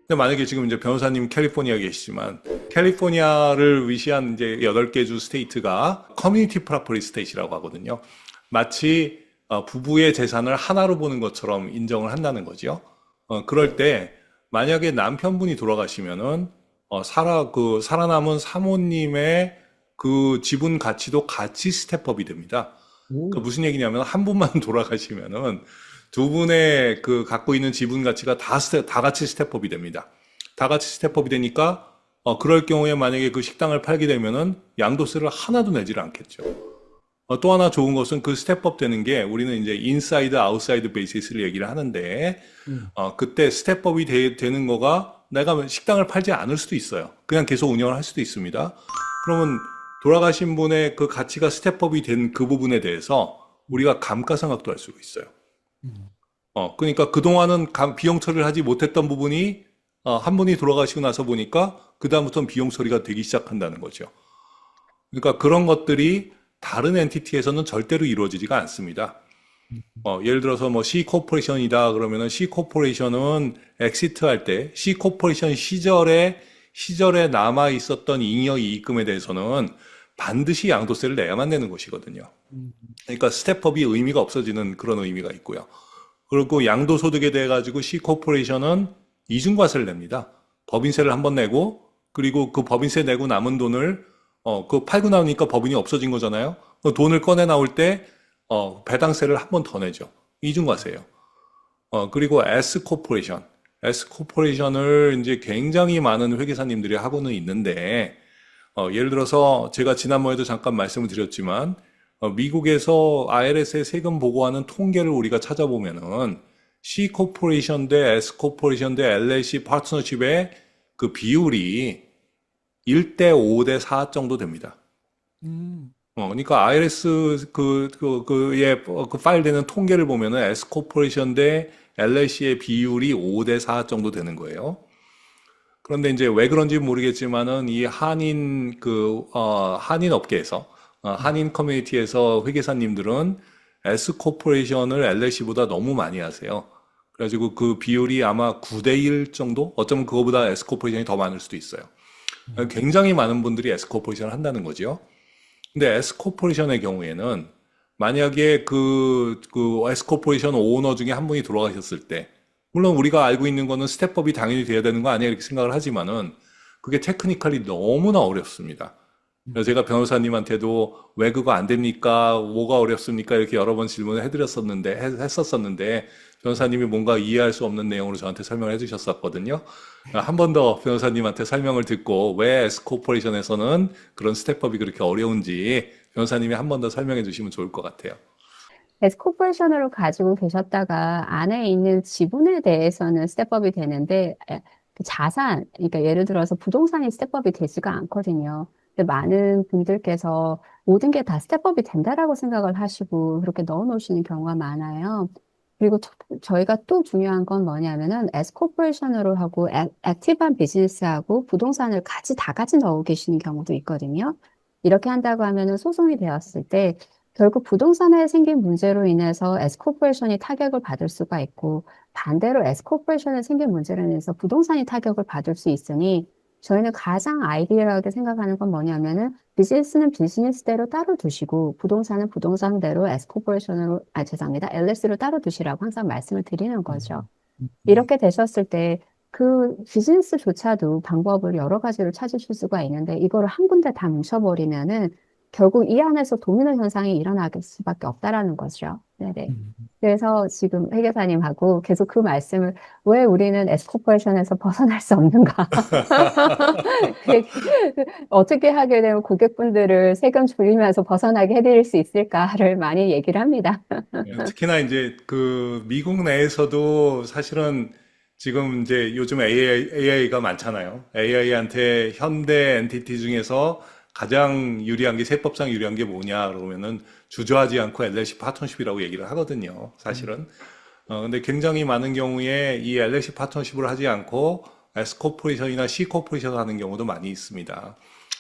근데 만약에 지금 이제 변호사님 캘리포니아 계시지만 캘리포니아를 위시한 이제 8개 주 스테이트가 커뮤니티 프로퍼티 스테이트라고 하거든요. 마치 부부의 재산을 하나로 보는 것처럼 인정을 한다는 거죠. 그럴 때 만약에 남편분이 돌아가시면은 살아남은 사모님의 그 지분 가치도 같이 스텝업이 됩니다. 그 오. 무슨 얘기냐면 한 분만 돌아가시면은 두 분의 그 갖고 있는 지분 가치가 다 같이 스텝업이 됩니다. 다 같이 스텝업이 되니까 그럴 경우에 만약에 그 식당을 팔게 되면은 양도세를 하나도 내지를 않겠죠. 또 하나 좋은 것은 그 스텝업 되는 게 우리는 이제 인사이드 아웃사이드 베이시스를 얘기를 하는데 음. 그때 스텝업이 되는 거가 내가 식당을 팔지 않을 수도 있어요. 그냥 계속 운영을 할 수도 있습니다. 그러면 돌아가신 분의 그 가치가 스텝업이 된 그 부분에 대해서 우리가 감가상각도 할 수가 있어요. 음. 그러니까 그동안은 비용 처리를 하지 못했던 부분이 한 분이 돌아가시고 나서 보니까 그다음부터는 비용 처리가 되기 시작한다는 거죠. 그러니까 그런 것들이 다른 엔티티에서는 절대로 이루어지지가 않습니다. 예를 들어서 뭐 C 코퍼레이션이다 그러면은 C 코퍼레이션은 엑시트 할 때 C 코퍼레이션 시절에 남아 있었던 잉여 이익금에 대해서는 반드시 양도세를 내야만 되는 것이거든요. 음. 그러니까 스텝업이 의미가 없어지는 그런 의미가 있고요. 그리고 양도소득에 대해 가지고 C 코퍼레이션은 이중과세를 냅니다. 법인세를 한번 내고 그리고 그 법인세 내고 남은 돈을 그 팔고 나오니까 법인이 없어진 거잖아요. 그 돈을 꺼내 나올 때 배당세를 한번 더 내죠. 이중과세예요. 그리고 S 코퍼레이션. S 코퍼레이션을 이제 굉장히 많은 회계사님들이 하고는 있는데 예를 들어서 제가 지난번에도 잠깐 말씀을 드렸지만 미국에서 IRS에 세금 보고하는 통계를 우리가 찾아보면은 C 코퍼레이션 대 S 코퍼레이션 대 LLC 파트너십의 그 비율이 1대 5대 4 정도 됩니다. 음. 그러니까 IRS 그 파일되는 통계를 보면은 S 코퍼레이션 대 LLC의 비율이 5대 4 정도 되는 거예요. 그런데 이제 왜 그런지 모르겠지만은 이 한인 업계에서, 한인 커뮤니티에서 회계사님들은 S 코퍼레이션을 LLC보다 너무 많이 하세요. 그래가지고 그 비율이 아마 9대 1 정도? 어쩌면 그거보다 S 코퍼레이션이 더 많을 수도 있어요. 음. 굉장히 많은 분들이 S 코퍼레이션을 한다는 거죠. 근데 S코퍼레이션의 경우에는 만약에 그 S코퍼레이션 오너 중에 한 분이 돌아가셨을 때, 물론 우리가 알고 있는 거는 스텝법이 당연히 돼야 되는 거 아니야 이렇게 생각을 하지만은 그게 테크니컬이 너무나 어렵습니다. 음. 그래서 제가 변호사님한테도 왜 그거 안 됩니까? 뭐가 어렵습니까? 이렇게 여러 번 질문을 했었었는데 변호사님이 뭔가 이해할 수 없는 내용으로 저한테 설명을 해주셨었거든요. 한 번 더 변호사님한테 설명을 듣고 왜 S코퍼레이션에서는 그런 스텝법이 그렇게 어려운지 변호사님이 한 번 더 설명해 주시면 좋을 것 같아요. S코퍼레이션으로 가지고 계셨다가 안에 있는 지분에 대해서는 스텝업이 되는데 그 자산, 그러니까 예를 들어서 부동산이 스텝업이 되지가 않거든요. 근데 많은 분들께서 모든 게 다 스텝업이 된다라고 생각을 하시고 그렇게 넣어 놓으시는 경우가 많아요. 그리고 저희가 또 중요한 건 뭐냐면은 S코퍼레이션으로 하고 액티브한 비즈니스하고 부동산을 다 같이 넣어 계시는 경우도 있거든요. 이렇게 한다고 하면은 소송이 되었을 때 결국 부동산에 생긴 문제로 인해서 S코퍼레이션이 타격을 받을 수가 있고 반대로 S코퍼레이션에 생긴 문제로 인해서 부동산이 타격을 받을 수 있으니 저희는 가장 아이디어하게 생각하는 건 뭐냐면은 비즈니스는 비즈니스대로 따로 두시고 부동산은 부동산대로 S코퍼레이션으로 죄송합니다. LS로 따로 두시라고 항상 말씀을 드리는 거죠. 음. 음. 이렇게 되셨을 때 그 비즈니스조차도 방법을 여러 가지를 찾으실 수가 있는데 이거를 한 군데 다 뭉쳐버리면은 결국 이 안에서 도미노 현상이 일어날 수밖에 없다라는 거죠. 네네. 음. 그래서 지금 회계사님하고 계속 그 말씀을 왜 우리는 S코퍼레이션에서 벗어날 수 없는가? 그 어떻게 하게 되면 고객분들을 세금 줄이면서 벗어나게 해드릴 수 있을까를 많이 얘기를 합니다. 특히나 이제 그 미국 내에서도 사실은 지금 이제 요즘 AI가 많잖아요. AI한테 현대 엔티티 중에서 가장 유리한 게 세법상 유리한 게 뭐냐 그러면은 주저하지 않고 LLC 파트너십이라고 얘기를 하거든요. 음. 사실은. 근데 굉장히 많은 경우에 이 LLC 파트너십을 하지 않고 S 코퍼레이션이나 C 코퍼레이션 하는 경우도 많이 있습니다.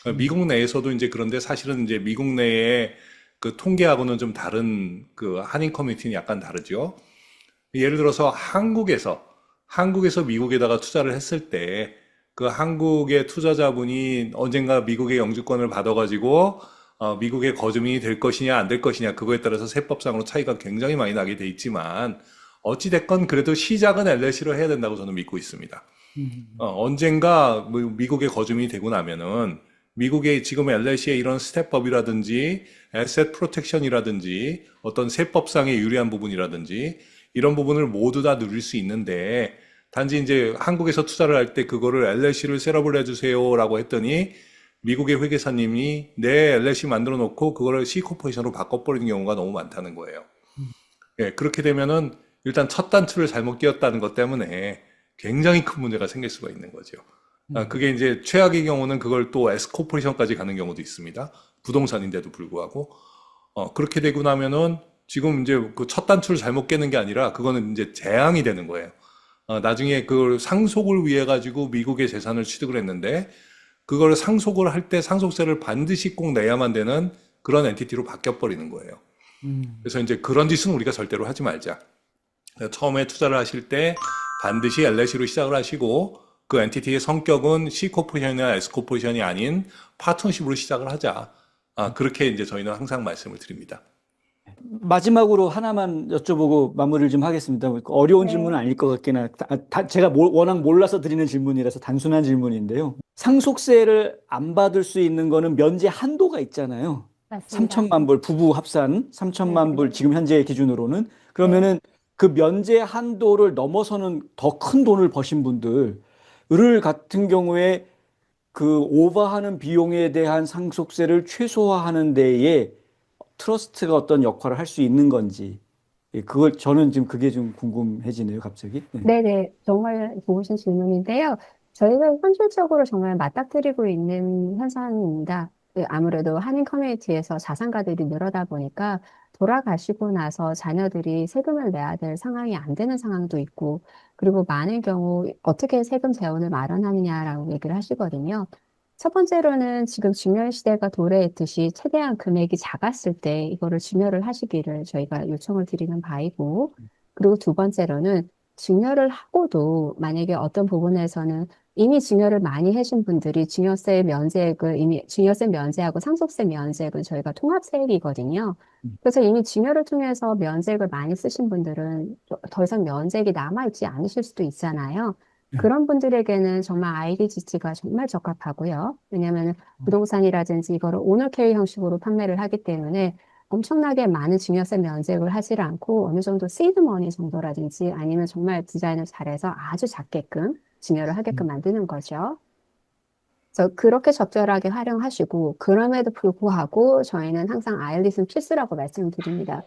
음. 미국 내에서도 이제 그런데 사실은 이제 미국 내에 그 통계하고는 좀 다른 그 한인 커뮤니티는 약간 다르죠. 예를 들어서 한국에서 한국에서 미국에다가 투자를 했을 때 그 한국의 투자자분이 언젠가 미국의 영주권을 받아가지고 미국의 거주민이 될 것이냐 안 될 것이냐 그거에 따라서 세법상으로 차이가 굉장히 많이 나게 돼 있지만 어찌 됐건 그래도 시작은 LLC로 해야 된다고 저는 믿고 있습니다. 언젠가 미국의 거주민이 되고 나면은 미국의 지금 LLC의 이런 스텝업이라든지 에셋 프로텍션이라든지 어떤 세법상의 유리한 부분이라든지 이런 부분을 모두 다 누릴 수 있는데 단지 이제 한국에서 투자를 할 때 그거를 LLC를 셋업을 해주세요라고 했더니 미국의 회계사님이 내 LLC 만들어 놓고 그거를 C코퍼레이션으로 바꿔버리는 경우가 너무 많다는 거예요. 예, 그렇게 되면은 일단 첫 단추를 잘못 끼웠다는 것 때문에 굉장히 큰 문제가 생길 수가 있는 거죠. 그게 이제 최악의 경우는 그걸 또 S코퍼레이션까지 가는 경우도 있습니다. 부동산인데도 불구하고. 그렇게 되고 나면은 지금 이제 그 첫 단추를 잘못 깨는 게 아니라 그거는 이제 재앙이 되는 거예요. 나중에 그걸 상속을 위해 가지고 미국의 재산을 취득을 했는데 그걸 상속을 할 때 상속세를 반드시 꼭 내야만 되는 그런 엔티티로 바뀌어 버리는 거예요. 그래서 이제 그런 짓은 우리가 절대로 하지 말자. 처음에 투자를 하실 때 반드시 LLC로 시작을 하시고 그 엔티티의 성격은 C코퍼레이션이나 S코퍼레이션이 아닌 파트너십으로 시작을 하자. 그렇게 이제 저희는 항상 말씀을 드립니다. 마지막으로 하나만 여쭤보고 마무리를 좀 하겠습니다. 어려운 네. 질문은 아닐 것 같긴 제가 워낙 몰라서 드리는 질문이라서 단순한 질문인데요. 상속세를 안 받을 수 있는 거는 면제 한도가 있잖아요. 맞습니다. 3천만 불 부부 합산 3천만 불 지금 현재 기준으로는 그러면은 그 면제 한도를 넘어서는 더 큰 돈을 버신 분들을 같은 경우에 그 오버하는 비용에 대한 상속세를 최소화하는 데에 트러스트가 어떤 역할을 할 수 있는 건지 그걸 저는 지금 그게 좀 궁금해지네요, 갑자기. 네. 네네, 정말 좋으신 질문인데요. 저희가 현실적으로 정말 맞닥뜨리고 있는 현상입니다. 아무래도 한인 커뮤니티에서 자산가들이 늘어다 보니까 돌아가시고 나서 자녀들이 세금을 내야 될 상황이 안 되는 상황도 있고, 그리고 많은 경우 어떻게 세금 재원을 마련하느냐라고 얘기를 하시거든요. 첫 번째로는 지금 증여 시대가 도래했듯이 최대한 금액이 작았을 때 이거를 증여를 하시기를 저희가 요청을 드리는 바이고, 그리고 두 번째로는 증여를 하고도 만약에 어떤 부분에서는 이미 증여를 많이 하신 분들이 증여세 면제액을 이미 증여세 면제하고 상속세 면제액은 저희가 통합세액이거든요. 그래서 이미 증여를 통해서 면제액을 많이 쓰신 분들은 더 이상 면제액이 남아있지 않으실 수도 있잖아요. 그런 분들에게는 정말 IDGT가 정말 적합하고요. 왜냐하면 부동산이라든지 이거를 오너 캐리 형식으로 판매를 하기 때문에 엄청나게 많은 증여세 면제를 하지 않고 어느 정도 시드 머니 정도라든지 아니면 정말 디자인을 잘해서 아주 작게끔 증여를 하게끔 만드는 거죠. 그래서 그렇게 적절하게 활용하시고 그럼에도 불구하고 저희는 항상 아일릿은 필수라고 말씀을 드립니다.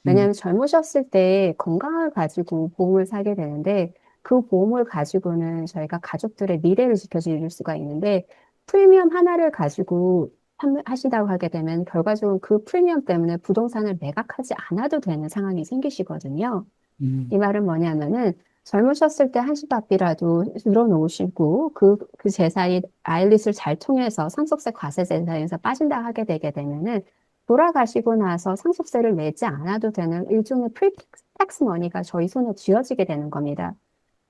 왜냐하면 젊으셨을 때 건강을 가지고 보험을 사게 되는데 그 보험을 가지고는 저희가 가족들의 미래를 지켜줄 수가 있는데 프리미엄 하나를 가지고 하신다고 하게 되면 결과적으로 그 프리미엄 때문에 부동산을 매각하지 않아도 되는 상황이 생기시거든요. 이 말은 뭐냐면은 젊으셨을 때 한시밥이라도 늘어놓으시고 그 재산이 아일릿을 잘 통해서 상속세 과세 재산에서 빠진다 하게 되게 되면은 돌아가시고 나서 상속세를 내지 않아도 되는 일종의 프리텍스 머니가 저희 손에 쥐어지게 되는 겁니다.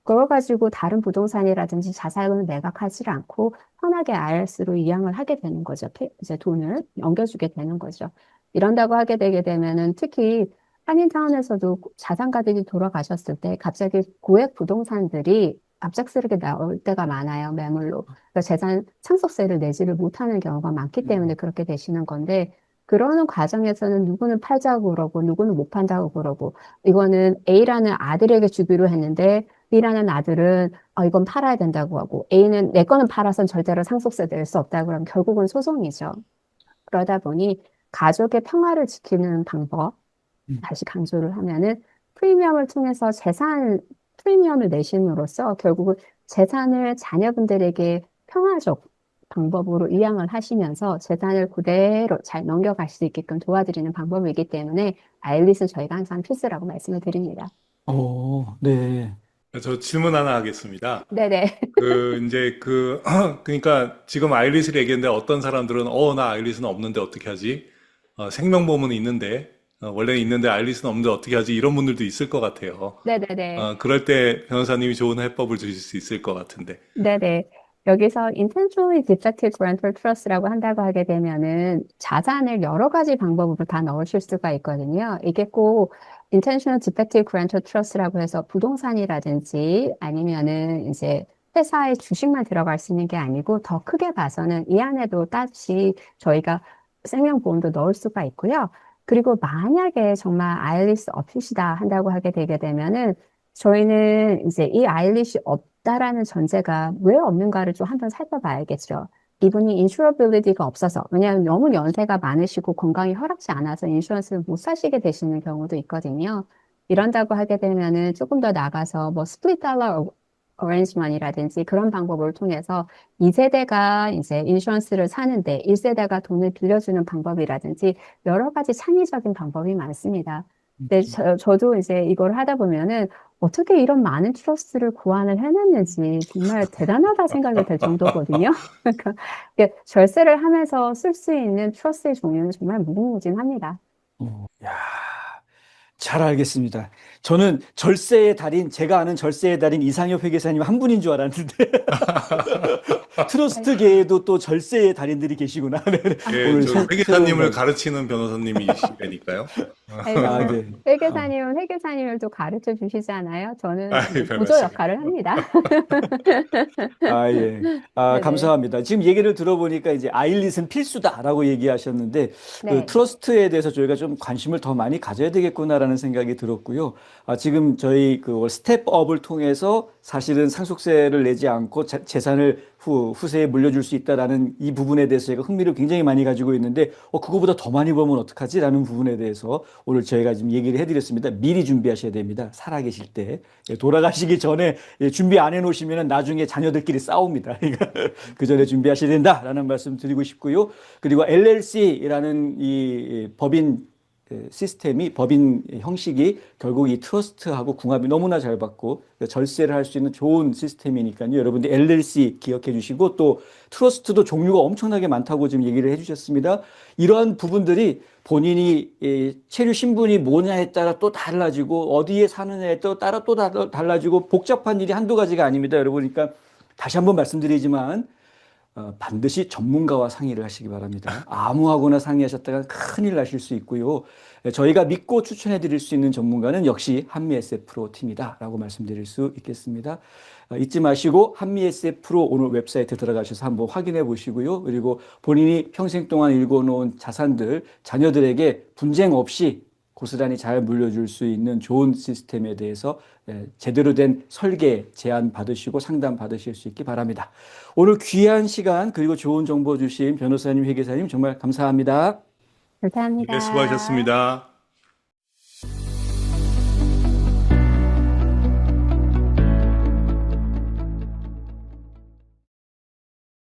그걸 가지고 다른 부동산이라든지 자산을 매각하지 않고 편하게 IRS로 이양을 하게 되는 거죠. 이제 돈을 넘겨주게 되는 거죠. 이런다고 하게 되게 되면은 특히 한인타운에서도 자산가들이 돌아가셨을 때 갑자기 고액 부동산들이 갑작스럽게 나올 때가 많아요. 매물로. 그러니까 재산 상속세를 내지를 못하는 경우가 많기 때문에 그렇게 되시는 건데 그러는 과정에서는 누구는 팔자고 그러고 누구는 못 판다고 그러고 이거는 A라는 아들에게 주기로 했는데 B라는 아들은 이건 팔아야 된다고 하고 A는 내 거는 팔아선 절대로 상속세 낼 수 없다고 하면 결국은 소송이죠. 그러다 보니 가족의 평화를 지키는 방법 다시 강조를 하면은 프리미엄을 통해서 프리미엄을 내심으로써 결국은 재산을 자녀분들에게 평화적 방법으로 이양을 하시면서 재산을 그대로 잘 넘겨갈 수 있게끔 도와드리는 방법이기 때문에 아일릿은 저희가 항상 필수라고 말씀을 드립니다. 네. 저 질문 하나 하겠습니다. 네네. 그러니까 지금 아일릿을 얘기했는데 어떤 사람들은 나 아일릿은 없는데 어떻게 하지? 생명보험은 있는데 원래 있는데 아일리스는 없는데 어떻게 하지? 이런 분들도 있을 것 같아요. 네네네. 그럴 때 변호사님이 좋은 해법을 주실 수 있을 것 같은데. 네네. 여기서 intentionally defective grantor trust라고 한다고 하게 되면은 자산을 여러 가지 방법으로 다 넣으실 수가 있거든요. 이게 꼭 intentional defective grantor trust라고 해서 부동산이라든지 아니면은 이제 회사의 주식만 들어갈 수 있는 게 아니고 더 크게 봐서는 이 안에도 따시 저희가 생명보험도 넣을 수가 있고요. 그리고 만약에 정말 아일리스 없으시다 한다고 하게 되게 되면은 저희는 이제 이 아일릿이 없다라는 전제가 왜 없는가를 좀 한번 살펴봐야겠죠. 이분이 인슈어빌리티가 없어서, 왜냐하면 너무 연세가 많으시고 건강이 허락지 않아서 인슈런스를 못 사시게 되시는 경우도 있거든요. 이런다고 하게 되면은 조금 더 나가서 뭐 스플릿 달러 어레인지먼이라든지 그런 방법을 통해서 2세대가 이제 인슈런스를 사는데 1세대가 돈을 빌려주는 방법이라든지 여러 가지 창의적인 방법이 많습니다. 근데 저도 이제 이걸 하다 보면은 어떻게 이런 많은 트러스트를 고안을 해냈는지 정말 대단하다 생각이 들 정도거든요. 그러니까 이게 절세를 하면서 쓸 수 있는 트러스트의 종류는 정말 무궁무진합니다. 야, 잘 알겠습니다. 저는 절세의 달인, 제가 아는 절세의 달인 이상엽 회계사님 한 분인 줄 알았는데 트러스트계에도 또 절세의 달인들이 계시구나. 네, 네. 예, 오늘 저 새로운 회계사님을 거. 가르치는 변호사님이시니까요. 아이고, 아, 네. 회계사님은 회계사님을 또 가르쳐 주시잖아요. 저는 아이, 이제 별 보조 말씀. 역할을 합니다. 아, 예. 아, 네네. 감사합니다. 지금 얘기를 들어보니까 이제 아일릿은 필수다라고 얘기하셨는데, 그 네. 트러스트에 대해서 저희가 좀 관심을 더 많이 가져야 되겠구나라는 생각이 들었고요. 지금 저희 그 스텝업을 통해서 사실은 상속세를 내지 않고 재산을 후세에 물려줄 수 있다라는 이 부분에 대해서 제가 흥미를 굉장히 많이 가지고 있는데, 그거보다 더 많이 벌면 어떡하지? 라는 부분에 대해서 오늘 저희가 지금 얘기를 해드렸습니다. 미리 준비하셔야 됩니다. 살아계실 때. 돌아가시기 전에 준비 안 해놓으시면 나중에 자녀들끼리 싸웁니다. 그러니까 그 전에 준비하셔야 된다라는 말씀 드리고 싶고요. 그리고 LLC라는 이 법인 시스템이 법인 형식이 결국 이 트러스트하고 궁합이 너무나 잘 받고 절세를 할 수 있는 좋은 시스템이니까요. 여러분들 LLC 기억해 주시고 또 트러스트도 종류가 엄청나게 많다고 지금 얘기를 해 주셨습니다. 이러한 부분들이 본인이 체류 신분이 뭐냐에 따라 또 달라지고 어디에 사느냐에 따라 또 달라지고 복잡한 일이 한두 가지가 아닙니다. 여러분 그러니까 다시 한번 말씀드리지만 반드시 전문가와 상의를 하시기 바랍니다. 아무하고나 상의하셨다가 큰일 나실 수 있고요. 저희가 믿고 추천해 드릴 수 있는 전문가는 역시 한미 SF 프로 팀이다 라고 말씀드릴 수 있겠습니다. 잊지 마시고 한미 SF 프로 오늘 웹사이트 들어가셔서 한번 확인해 보시고요. 그리고 본인이 평생 동안 일궈놓은 자산들 자녀들에게 분쟁 없이 고스란히 잘 물려줄 수 있는 좋은 시스템에 대해서 제대로 된 설계 제안 받으시고 상담 받으실 수 있기 바랍니다. 오늘 귀한 시간 그리고 좋은 정보 주신 변호사님, 회계사님 정말 감사합니다. 감사합니다. 네, 수고하셨습니다.